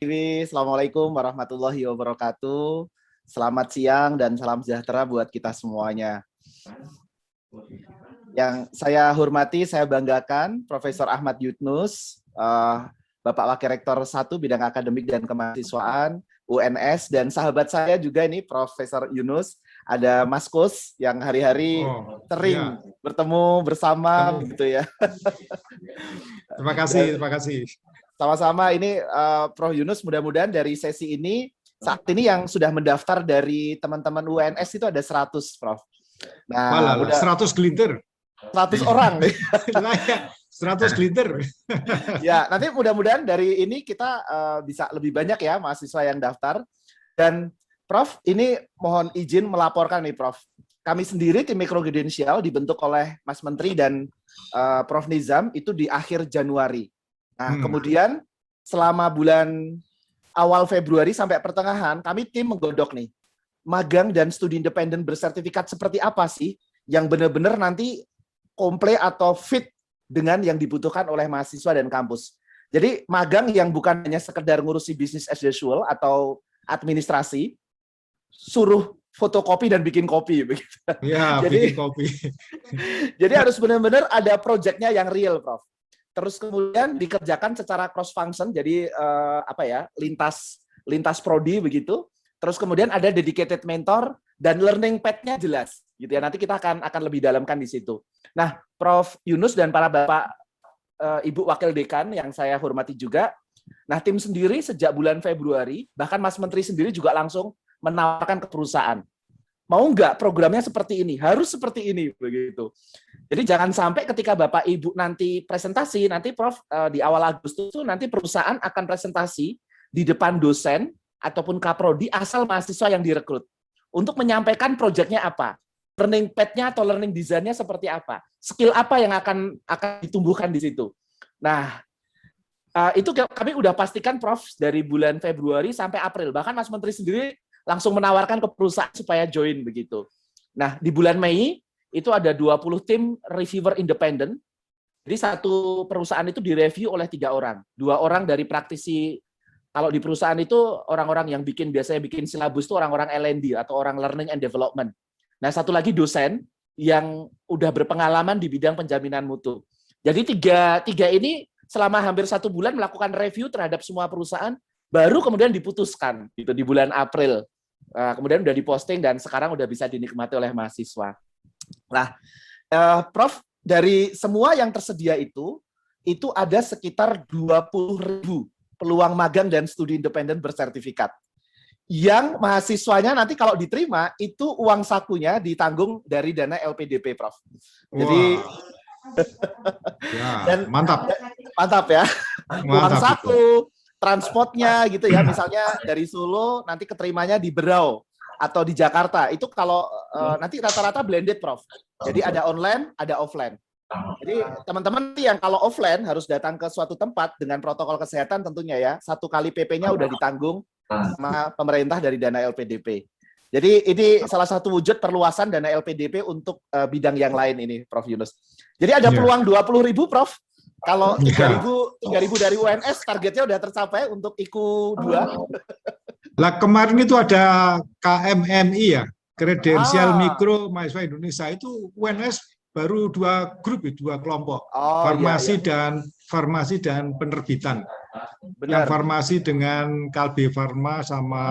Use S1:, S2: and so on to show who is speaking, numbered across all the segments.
S1: Assalamualaikum warahmatullahi wabarakatuh. Selamat siang dan salam sejahtera buat kita semuanya. Yang saya hormati, saya banggakan Profesor Ahmad Yunus, Bapak Wakil Rektor 1 Bidang Akademik dan Kemahasiswaan UNS, dan sahabat saya juga ini Profesor Yunus, ada Mas Kus yang hari-hari sering bertemu bersama begitu ya.
S2: Terima kasih, terima kasih.
S1: Sama-sama, ini Prof Yunus, mudah-mudahan dari sesi ini saat ini yang sudah mendaftar dari teman-teman UNS itu ada 100, Prof.
S2: Nah, 100 gelintir.
S1: 100 orang.
S2: 100 gelintir.
S1: Ya, nanti mudah-mudahan dari ini kita bisa lebih banyak ya mahasiswa yang daftar. Dan Prof, ini mohon izin melaporkan nih, Prof. Kami sendiri tim Mikrokredensial dibentuk oleh Mas Menteri dan Prof Nizam itu di akhir Januari. Nah, kemudian selama bulan awal Februari sampai pertengahan, kami tim menggodok nih, magang dan studi independen bersertifikat seperti apa sih yang benar-benar nanti komple atau fit dengan yang dibutuhkan oleh mahasiswa dan kampus. Jadi magang yang bukan hanya sekedar ngurusi bisnis as usual atau administrasi, suruh fotokopi dan bikin kopi begitu.
S2: Ya,
S1: jadi,
S2: bikin kopi.
S1: Jadi harus benar-benar ada proyeknya yang real, Prof. Terus kemudian dikerjakan secara cross function, jadi lintas prodi begitu. Terus kemudian ada dedicated mentor dan learning path-nya jelas, gitu ya. Nanti kita akan lebih dalamkan di situ. Nah, Prof Yunus dan para Bapak Ibu Wakil Dekan yang saya hormati juga. Nah, tim sendiri sejak bulan Februari, bahkan Mas Menteri sendiri juga langsung menawarkan ke perusahaan. Mau nggak programnya seperti ini? Harus seperti ini begitu. Jadi jangan sampai ketika Bapak Ibu nanti presentasi, nanti Prof di awal Agustus itu nanti perusahaan akan presentasi di depan dosen ataupun kaprodi asal mahasiswa yang direkrut untuk menyampaikan proyeknya apa, learning path-nya atau learning design-nya seperti apa, skill apa yang akan ditumbuhkan di situ. Nah, itu kami udah pastikan, Prof, dari bulan Februari sampai April. Bahkan Mas Menteri sendiri langsung menawarkan ke perusahaan supaya join begitu. Nah, di bulan Mei itu ada 20 tim reviewer independen. Jadi satu perusahaan itu direview oleh 3 orang. 2 orang dari praktisi, kalau di perusahaan itu orang-orang yang biasanya bikin silabus itu orang-orang L&D atau orang learning and development. Nah, satu lagi dosen yang udah berpengalaman di bidang penjaminan mutu. Jadi tiga ini selama hampir 1 bulan melakukan review terhadap semua perusahaan, baru kemudian diputuskan gitu di bulan April. Kemudian udah diposting dan sekarang udah bisa dinikmati oleh mahasiswa. Nah, Prof, dari semua yang tersedia itu ada sekitar 20.000 peluang magang dan studi independen bersertifikat. Yang mahasiswanya nanti kalau diterima, itu uang sakunya ditanggung dari dana LPDP, Prof. Jadi,
S2: ya,
S1: dan
S2: mantap.
S1: Mantap ya.
S2: Mantap,
S1: uang saku,
S2: itu.
S1: transportnya gitu ya, misalnya dari Solo nanti keterimanya di Berau atau di Jakarta, itu kalau nanti rata-rata blended, Prof. Jadi ada online, ada offline. Jadi teman-teman yang kalau offline harus datang ke suatu tempat dengan protokol kesehatan tentunya ya, 1 kali PP-nya udah ditanggung sama pemerintah dari dana LPDP. Jadi ini salah satu wujud perluasan dana LPDP untuk bidang yang lain ini, Prof Yunus. Jadi ada peluang 20.000, Prof. Kalau 3.000 dari UNS, targetnya udah tercapai untuk IKU 2.
S2: Lah kemarin itu ada KMMI ya, Kredensial Mikro Mahasiswa Indonesia, itu UNS baru 2 grup, 2 kelompok, farmasi dan penerbitan. Yang farmasi dengan Kalbe Farma sama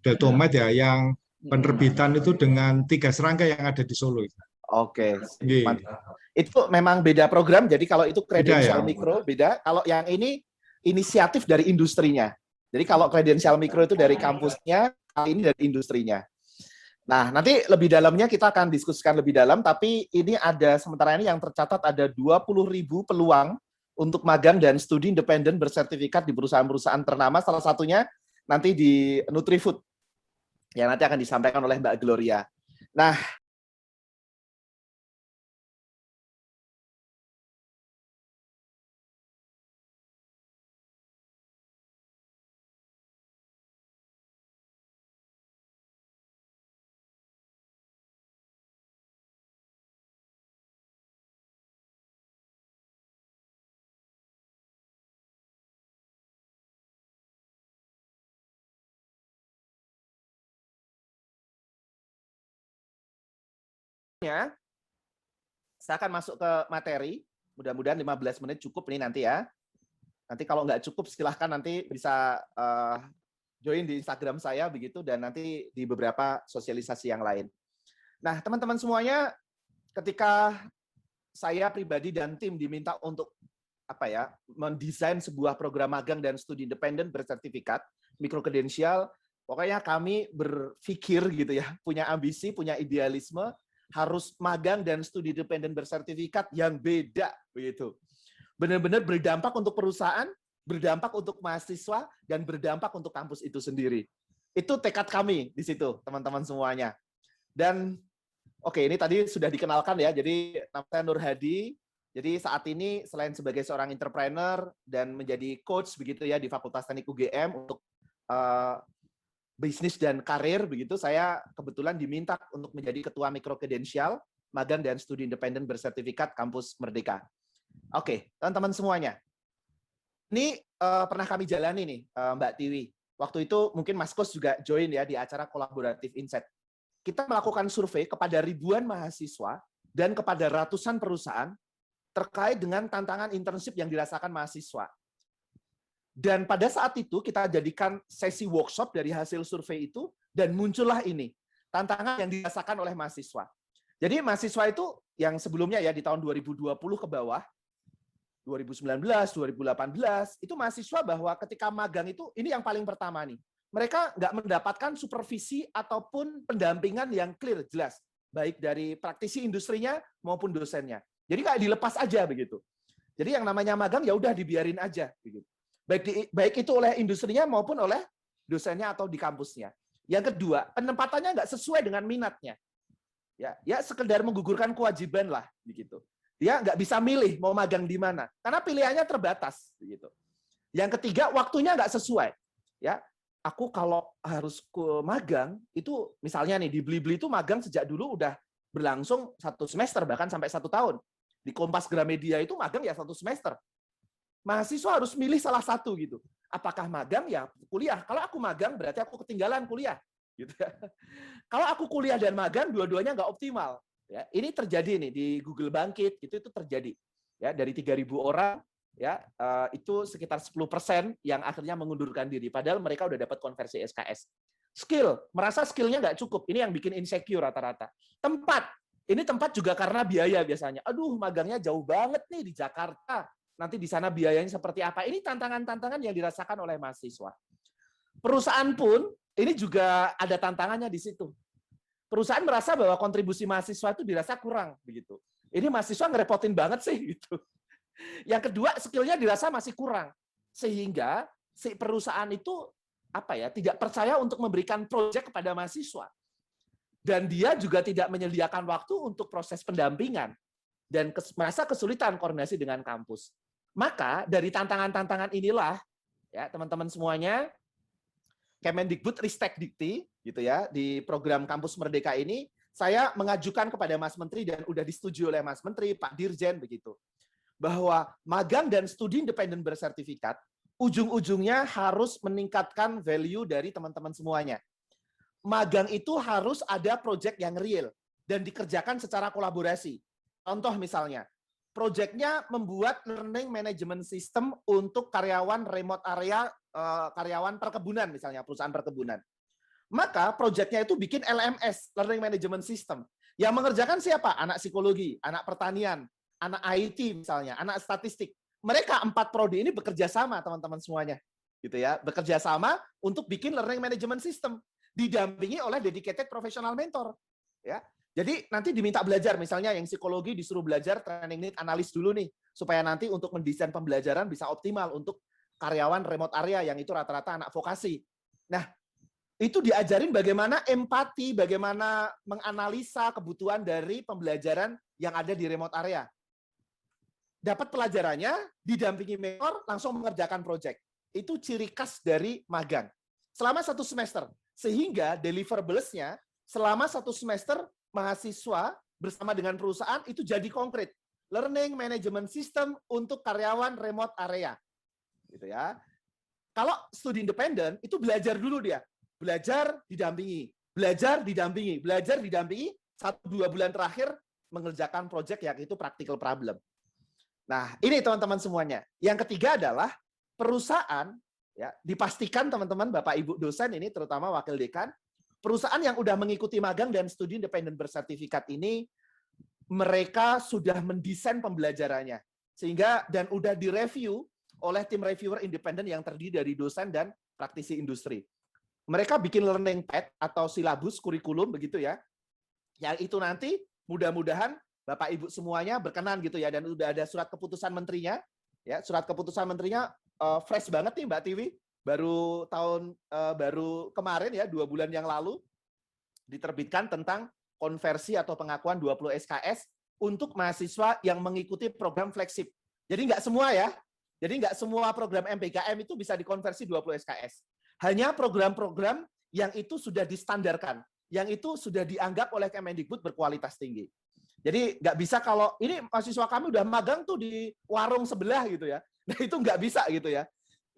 S2: Deltomed ya, yang penerbitan itu dengan 3 serangga yang ada di Solo.
S1: Oke, itu memang beda program. Jadi kalau itu kredensial mikro beda. Kalau yang ini inisiatif dari industrinya. Jadi kalau kredensial mikro itu dari kampusnya, kali ini dari industrinya. Nah, nanti lebih dalamnya kita akan diskusikan lebih dalam, tapi ini ada sementara ini yang tercatat ada 20.000 peluang untuk magang dan studi independen bersertifikat di perusahaan-perusahaan ternama, salah satunya nanti di Nutrifood, yang nanti akan disampaikan oleh Mbak Gloria. Nah, selanjutnya, saya akan masuk ke materi. Mudah-mudahan 15 menit cukup ini nanti ya. Nanti kalau nggak cukup, silahkan nanti bisa join di Instagram saya begitu, dan nanti di beberapa sosialisasi yang lain. Nah, teman-teman semuanya, ketika saya pribadi dan tim diminta untuk mendesain sebuah program magang dan studi independen bersertifikat, mikrokredensial, pokoknya kami berpikir gitu ya, punya ambisi, punya idealisme, harus magang dan studi independen bersertifikat yang beda begitu. Benar-benar berdampak untuk perusahaan, berdampak untuk mahasiswa, dan berdampak untuk kampus itu sendiri. Itu tekad kami di situ, teman-teman semuanya. Dan oke, ini tadi sudah dikenalkan ya. Jadi nama saya Nur Hadi. Jadi saat ini selain sebagai seorang entrepreneur dan menjadi coach begitu ya di Fakultas Teknik UGM untuk bisnis dan karir begitu, saya kebetulan diminta untuk menjadi ketua mikrokredensial, magang dan studi independen bersertifikat kampus Merdeka. Oke, teman-teman semuanya. Ini pernah kami jalani nih, Mbak Tiwi. Waktu itu mungkin Mas Kos juga join ya di acara kolaboratif Insight. Kita melakukan survei kepada ribuan mahasiswa dan kepada ratusan perusahaan terkait dengan tantangan internship yang dirasakan mahasiswa. Dan pada saat itu kita jadikan sesi workshop dari hasil survei itu, dan muncullah ini, tantangan yang dirasakan oleh mahasiswa. Jadi mahasiswa itu yang sebelumnya ya di tahun 2020 ke bawah, 2019, 2018, itu mahasiswa bahwa ketika magang itu, ini yang paling pertama nih, mereka nggak mendapatkan supervisi ataupun pendampingan yang clear, jelas, baik dari praktisi industrinya maupun dosennya. Jadi kayak dilepas aja begitu. Jadi yang namanya magang ya udah dibiarin aja begitu. Baik itu oleh industrinya maupun oleh dosennya atau di kampusnya. Yang kedua, penempatannya nggak sesuai dengan minatnya. Ya sekedar menggugurkan kewajiban lah begitu. Dia nggak bisa milih mau magang di mana karena pilihannya terbatas begitu. Yang ketiga, waktunya nggak sesuai. Ya, aku kalau harus ke magang itu misalnya nih di Blibli itu magang sejak dulu udah berlangsung 1 semester bahkan sampai 1 tahun. Di Kompas Gramedia itu magang ya 1 semester. Mahasiswa harus milih salah satu gitu. Apakah magang ya kuliah? Kalau aku magang berarti aku ketinggalan kuliah. Gitu ya. Kalau aku kuliah dan magang dua-duanya nggak optimal. Ya, ini terjadi nih di Google Bangkit itu terjadi. Ya, dari 3.000 orang ya itu sekitar 10% yang akhirnya mengundurkan diri. Padahal mereka udah dapat konversi SKS. Skill, merasa skillnya nggak cukup. Ini yang bikin insecure rata-rata. Tempat, ini tempat juga karena biaya biasanya. Aduh, magangnya jauh banget nih di Jakarta. Nanti di sana biayanya seperti apa. Ini tantangan-tantangan yang dirasakan oleh mahasiswa. Perusahaan pun ini juga ada tantangannya di situ. Perusahaan merasa bahwa kontribusi mahasiswa itu dirasa kurang begitu. Ini mahasiswa ngerepotin banget sih gitu. Yang kedua, skillnya dirasa masih kurang. Sehingga si perusahaan itu tidak percaya untuk memberikan proyek kepada mahasiswa. Dan dia juga tidak menyediakan waktu untuk proses pendampingan dan merasa kesulitan koordinasi dengan kampus. Maka dari tantangan-tantangan inilah ya teman-teman semuanya, Kemendikbud Ristek Dikti gitu ya di program Kampus Merdeka ini saya mengajukan kepada Mas Menteri dan udah disetujui oleh Mas Menteri, Pak Dirjen begitu. Bahwa magang dan studi independen bersertifikat ujung-ujungnya harus meningkatkan value dari teman-teman semuanya. Magang itu harus ada proyek yang real dan dikerjakan secara kolaborasi. Contoh misalnya, proyeknya membuat learning management system untuk karyawan remote area, karyawan perkebunan misalnya, perusahaan perkebunan. Maka proyeknya itu bikin LMS, learning management system. Yang mengerjakan siapa? Anak psikologi, anak pertanian, anak IT misalnya, anak statistik. Mereka 4 prodi ini bekerja sama teman-teman semuanya. Gitu ya, bekerja sama untuk bikin learning management system didampingi oleh dedicated professional mentor. Ya. Jadi nanti diminta belajar, misalnya yang psikologi disuruh belajar training need analis dulu nih, supaya nanti untuk mendesain pembelajaran bisa optimal untuk karyawan remote area yang itu rata-rata anak vokasi. Nah, itu diajarin bagaimana empati, bagaimana menganalisa kebutuhan dari pembelajaran yang ada di remote area. Dapat pelajarannya, didampingi mentor, langsung mengerjakan proyek. Itu ciri khas dari magang. Selama 1 semester. Sehingga deliverables-nya selama 1 semester mahasiswa bersama dengan perusahaan itu jadi konkret. Learning management system untuk karyawan remote area. Gitu ya. Kalau studi independen itu belajar dulu dia. Belajar didampingi, belajar didampingi, belajar didampingi 1-2 bulan terakhir mengerjakan project yang itu practical problem. Nah, ini teman-teman semuanya. Yang ketiga adalah perusahaan, ya, dipastikan teman-teman, Bapak Ibu dosen ini, terutama wakil dekan, perusahaan yang udah mengikuti magang dan studi independen bersertifikat ini, mereka sudah mendesain pembelajarannya, sehingga dan udah direview oleh tim reviewer independen yang terdiri dari dosen dan praktisi industri. Mereka bikin learning pad atau silabus kurikulum begitu ya, yang itu nanti mudah-mudahan Bapak Ibu semuanya berkenan gitu ya, dan udah ada surat keputusan menterinya, ya, surat keputusan menterinya fresh banget nih Mbak Tiwi, baru kemarin ya, 2 bulan yang lalu diterbitkan tentang konversi atau pengakuan 20 SKS untuk mahasiswa yang mengikuti program flagship. Jadi nggak semua ya, jadi nggak semua program MPKM itu bisa dikonversi 20 SKS. Hanya program-program yang itu sudah distandarkan, yang itu sudah dianggap oleh Kemendikbud berkualitas tinggi. Jadi nggak bisa kalau ini mahasiswa kami udah magang tuh di warung sebelah gitu ya. Nah itu nggak bisa gitu ya.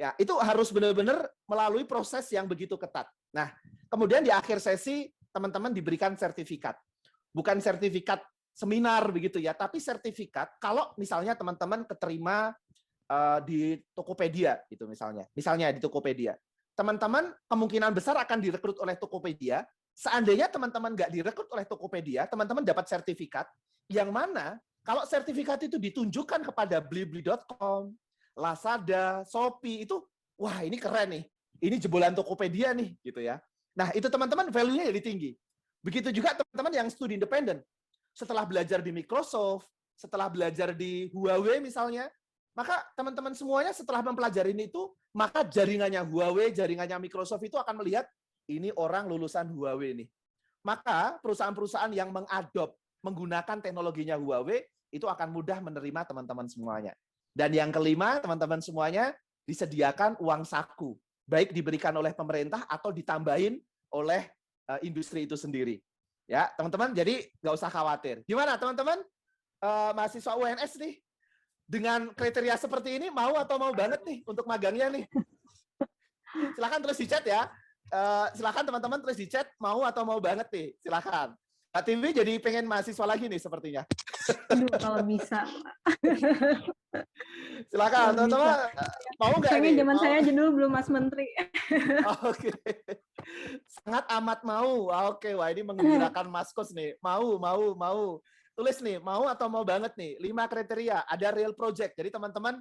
S1: Ya itu harus benar-benar melalui proses yang begitu ketat. Nah kemudian di akhir sesi teman-teman diberikan sertifikat. Bukan sertifikat seminar begitu ya, tapi sertifikat kalau misalnya teman-teman keterima di Tokopedia gitu misalnya. Misalnya di Tokopedia. Teman-teman kemungkinan besar akan direkrut oleh Tokopedia. Seandainya teman-teman nggak direkrut oleh Tokopedia, teman-teman dapat sertifikat, yang mana kalau sertifikat itu ditunjukkan kepada blibli.com, Lazada, Shopee, itu, wah ini keren nih, ini jebolan Tokopedia nih, gitu ya. Nah itu teman-teman value-nya jadi tinggi. Begitu juga teman-teman yang studi independen, setelah belajar di Microsoft, setelah belajar di Huawei misalnya, maka teman-teman semuanya setelah mempelajari itu, maka jaringannya Huawei, jaringannya Microsoft itu akan melihat, ini orang lulusan Huawei nih. Maka perusahaan-perusahaan yang mengadop menggunakan teknologinya Huawei itu akan mudah menerima teman-teman semuanya. Dan yang kelima, teman-teman semuanya disediakan uang saku, baik diberikan oleh pemerintah atau ditambahin oleh industri itu sendiri. Ya, teman-teman, jadi nggak usah khawatir. Gimana, teman-teman? Mahasiswa UNS nih, dengan kriteria seperti ini mau atau mau banget nih untuk magangnya nih? Silakan terus di chat ya. Silakan teman-teman terus di chat mau atau mau banget nih, silakan. Kak Tiwi jadi pengen mahasiswa lagi nih sepertinya.
S3: Aduh, kalau bisa.
S1: Silakan teman-teman, mau nggak nih?
S3: Zaman
S1: mau?
S3: saya aja dulu belum Mas Menteri.
S1: Oke. Sangat amat mau. Oke, wah ini menggembirakan Mas Kos nih. Mau. Tulis nih, mau atau mau banget nih. 5 kriteria, ada real project. Jadi teman-teman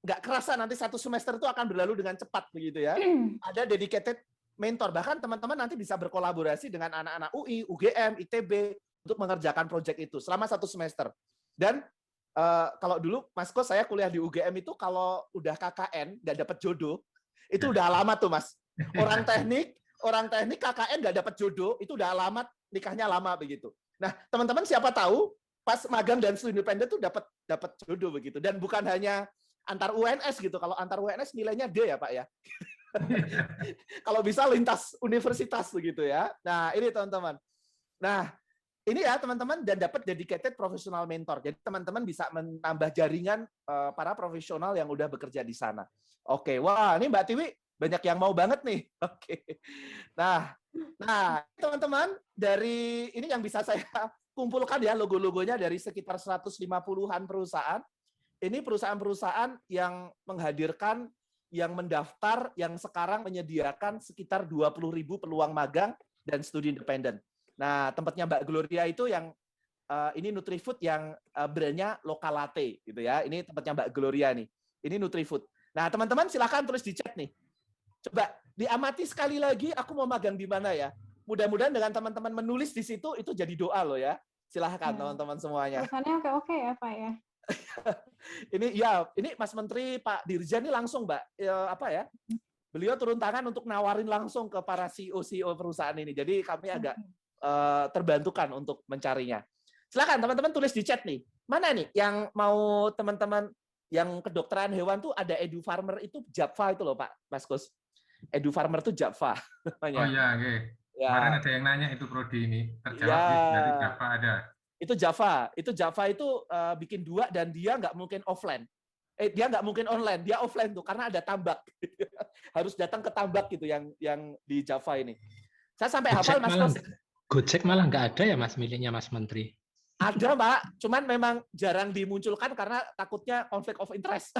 S1: nggak kerasa nanti 1 semester itu akan berlalu dengan cepat begitu ya. Ada dedicated mentor, bahkan teman-teman nanti bisa berkolaborasi dengan anak-anak UI, UGM, ITB untuk mengerjakan proyek itu selama 1 semester. Dan kalau dulu Mas Kos saya kuliah di UGM itu kalau udah KKN nggak dapat jodoh, itu udah alamat tuh Mas. Orang teknik KKN nggak dapat jodoh, itu udah alamat nikahnya lama begitu. Nah teman-teman siapa tahu pas magang dan studi independen tuh dapat jodoh begitu. Dan bukan hanya antar UNS gitu, kalau antar UNS nilainya D ya Pak ya. Kalau bisa lintas universitas begitu ya. Nah, ini teman-teman. Nah, ini ya teman-teman, dan dapat dedicated professional mentor. Jadi teman-teman bisa menambah jaringan para profesional yang udah bekerja di sana. Oke, wah ini Mbak Tiwi banyak yang mau banget nih. Oke. Nah, teman-teman, dari ini yang bisa saya kumpulkan ya logo-logonya dari sekitar 150-an perusahaan. Ini perusahaan-perusahaan yang menghadirkan, yang mendaftar, yang sekarang menyediakan sekitar 20.000 peluang magang dan studi independen. Nah, tempatnya Mbak Gloria itu yang ini Nutrifood yang brandnya Lokalate gitu ya. Ini tempatnya Mbak Gloria nih. Ini Nutrifood. Nah, teman-teman silakan tulis di chat nih. Coba diamati sekali lagi aku mau magang di mana ya. Mudah-mudahan dengan teman-teman menulis di situ itu jadi doa loh ya. Silahkan teman-teman semuanya.
S3: Perusahaannya oke ya Pak ya.
S1: Ini Mas Menteri Pak Dirjen ini langsung Mbak beliau turun tangan untuk nawarin langsung ke para CEO perusahaan ini. Jadi kami agak terbantukan untuk mencarinya. Silakan teman-teman tulis di chat nih. Mana nih yang mau teman-teman yang kedokteran hewan tuh ada Edu Farmer itu Japfa itu loh Pak Mas Kus. Edu Farmer tuh Japfa namanya.
S4: Oh iya, oke. Ya. Kemarin ada yang nanya itu prodi ini. Terjawab dari Japfa ada.
S1: Itu Java itu bikin 2 dan dia nggak mungkin offline. Dia nggak mungkin online, dia offline tuh karena ada tambak. Harus datang ke tambak gitu yang di Java ini. Saya sampai hafal Mas Kos.
S5: Gojek malah nggak ada ya Mas miliknya Mas Menteri.
S1: Ada, Mbak, cuman memang jarang dimunculkan karena takutnya konflik of interest.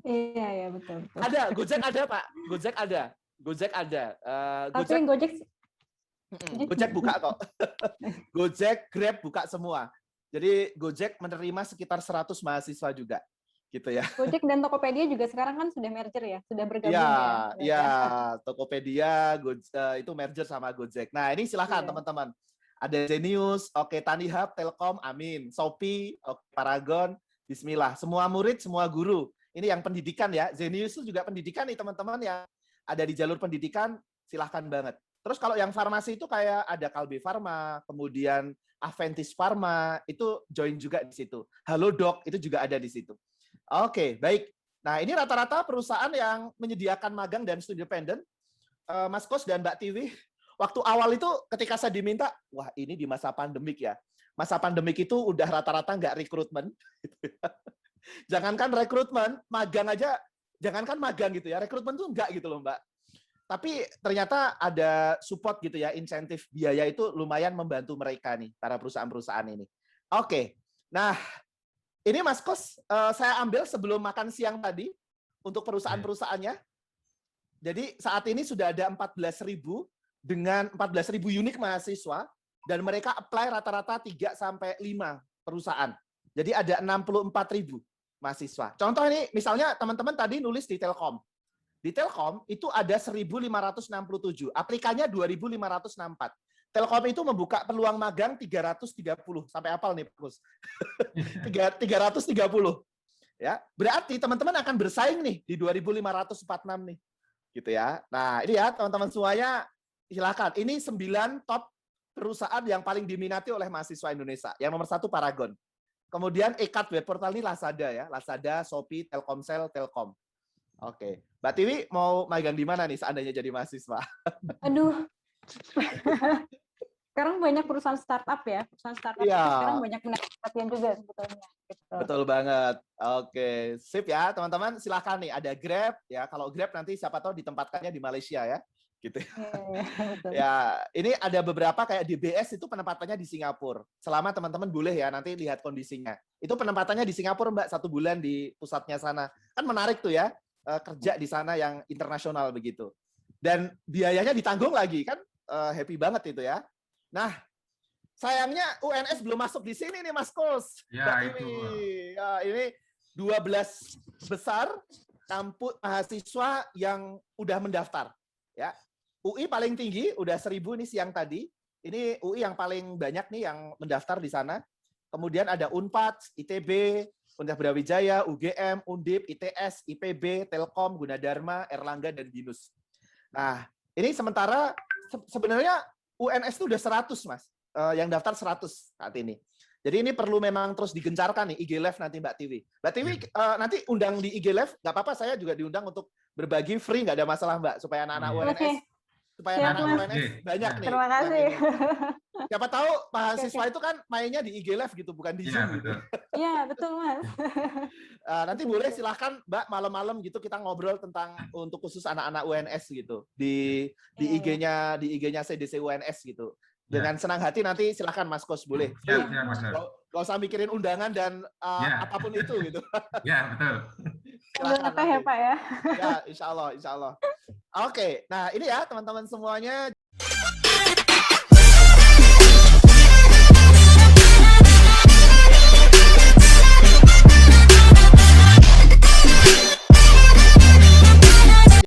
S3: Iya, betul.
S1: Ada, Gojek ada, Pak. Gojek ada. Gojek ada.
S3: Tapi yang Gojek
S1: Gojek buka kok. Gojek, Grab buka semua. Jadi Gojek menerima sekitar 100 mahasiswa juga. Gitu ya.
S3: Gojek dan Tokopedia juga sekarang kan sudah merger ya, sudah bergabung
S1: Ya,
S3: ya.
S1: ya, Tokopedia itu merger sama Gojek. Nah, ini silakan
S3: Iya.
S1: teman-teman. Ada Zenius, oke, Tanihub, Telkom, amin. Shopee, oke, Paragon, bismillah. Semua murid, semua guru. Ini yang pendidikan ya. Zenius itu juga pendidikan nih teman-teman yang ada di jalur pendidikan, silahkan banget. Terus kalau yang farmasi itu kayak ada Kalbe Farma, kemudian Aventis Pharma, itu join juga di situ. Halodoc, itu juga ada di situ. Oke, baik. Nah, ini rata-rata perusahaan yang menyediakan magang dan studi independen. Mas Kos dan Mbak Tiwi, waktu awal itu ketika saya diminta, wah ini di masa pandemik ya. Masa pandemik itu udah rata-rata nggak rekrutmen. Jangankan rekrutmen, magang aja, jangankan magang gitu ya, rekrutmen tuh enggak gitu loh Mbak. Tapi ternyata ada support gitu ya, insentif biaya itu lumayan membantu mereka nih, para perusahaan-perusahaan ini. Oke, nah ini Mas Kos, saya ambil sebelum makan siang tadi untuk perusahaan-perusahaannya. Jadi saat ini sudah ada 14.000 dengan 14.000 unik mahasiswa dan mereka apply rata-rata 3 sampai 5 perusahaan. Jadi ada 64.000 mahasiswa. Contoh ini misalnya teman-teman tadi nulis di Telkom. Di Telkom itu ada 1.567, aplikannya 2.564. Telkom itu membuka peluang magang 330. Sampai hafal nih, Gus. 330. Ya, berarti teman-teman akan bersaing nih di 2.546 nih. Gitu ya. Nah, ini ya teman-teman semuanya silakan. Ini 9 top perusahaan yang paling diminati oleh mahasiswa Indonesia. Yang nomor 1 Paragon. Kemudian e-card web portal ini Lazada ya. Lazada, Shopee, Telkomsel, Telkom. Oke. Mbak Tiwi mau magang di mana nih seandainya jadi mahasiswa?
S3: Aduh. Sekarang banyak perusahaan startup ya. Perusahaan startup
S1: Iya.
S3: itu sekarang banyak pelatihan juga sebetulnya. Gitu.
S1: Betul banget. Oke, sip ya teman-teman. Silakan nih ada Grab ya. Kalau Grab nanti siapa tahu ditempatkannya di Malaysia ya. Gitu.
S3: Iya, betul.
S1: Ya, ini ada beberapa kayak DBS itu penempatannya di Singapura. Selama teman-teman boleh ya nanti lihat kondisinya. Itu penempatannya di Singapura Mbak, 1 bulan di pusatnya sana. Kan menarik tuh ya, kerja di sana yang internasional begitu. Dan biayanya ditanggung lagi kan, happy banget itu ya. Nah, sayangnya UNS belum masuk di sini nih Mas Kos.
S4: Ya,
S1: Mbak
S4: itu.
S1: Tiwi. Ya, ini 12 besar kampus mahasiswa yang udah mendaftar. Ya, UI paling tinggi, udah 1.000 nih siang tadi. Ini UI yang paling banyak nih yang mendaftar di sana. Kemudian ada UNPAD, ITB, Universitas Brawijaya, UGM, Undip, ITS, IPB, Telkom, Gunadarma, Erlangga, dan BINUS. Nah, ini sementara sebenarnya UNS itu udah 100, Mas. Yang daftar 100 saat ini. Jadi ini perlu memang terus digencarkan nih, IG Live nanti Mbak Tiwi. Mbak Tiwi nanti undang di IG Live, nggak apa-apa, saya juga diundang untuk berbagi free, nggak ada masalah Mbak, supaya anak-anak UNS,
S3: Oke.
S1: supaya
S3: Siap,
S1: anak-anak
S3: Mas.
S1: UNS banyak nih.
S3: Terima kasih.
S1: yang ini. Siapa tahu mahasiswa itu kan mainnya di IG Live gitu, bukan di
S4: Iya,
S1: Zoom gitu.
S4: betul.
S3: Iya, betul Mas.
S1: Nanti boleh silahkan Mbak malam-malam gitu kita ngobrol tentang untuk khusus anak-anak UNS gitu di
S3: Iya.
S1: IG-nya CDC UNS gitu. Dengan senang hati nanti silahkan Mas Kos boleh.
S4: Siap, siap, Mas.
S1: Gak usah mikirin undangan dan
S4: Ya.
S1: apapun itu gitu.
S4: Ya, betul.
S1: Silakan
S3: Teh ya
S1: nanti.
S3: Pak ya.
S1: Ya, insya Allah. Oke, nah ini ya teman-teman semuanya.